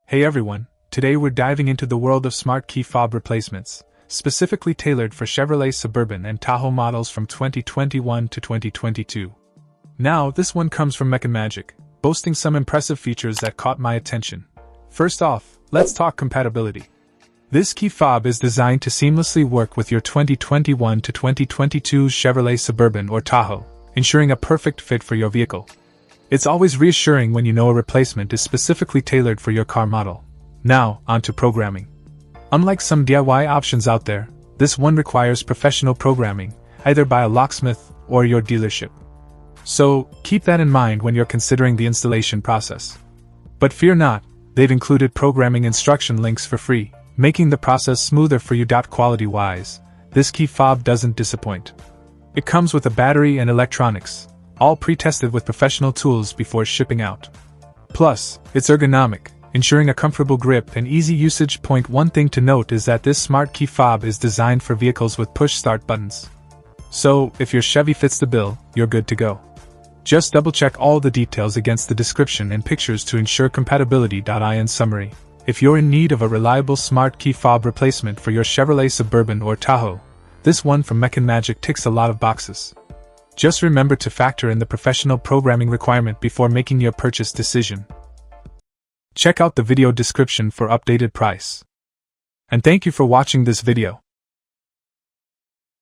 Hey everyone, today we're diving into the world of smart key fob replacements, specifically tailored for Chevrolet Suburban and Tahoe models from 2021 to 2022. Now, this one comes from Magic, boasting some impressive features that caught my attention. First off, let's talk compatibility. This key fob is designed to seamlessly work with your 2021 to 2022 Chevrolet Suburban or Tahoe, ensuring a perfect fit for your vehicle. It's always reassuring when you know a replacement is specifically tailored for your car model. Now, on to programming. Unlike some DIY options out there, this one requires professional programming, either by a locksmith or your dealership. So, keep that in mind when you're considering the installation process. But fear not, they've included programming instruction links for free, making the process smoother for you. Quality-wise, this key fob doesn't disappoint. It comes with a battery and electronics, all pre-tested with professional tools before shipping out. Plus, it's ergonomic, ensuring a comfortable grip and easy usage. One thing to note is that this smart key fob is designed for vehicles with push-start buttons. So, if your Chevy fits the bill, you're good to go. Just double-check all the details against the description and pictures to ensure compatibility. In summary, if you're in need of a reliable smart key fob replacement for your Chevrolet Suburban or Tahoe, this one from Magic ticks a lot of boxes. Just remember to factor in the professional programming requirement before making your purchase decision. Check out the video description for updated price. And thank you for watching this video.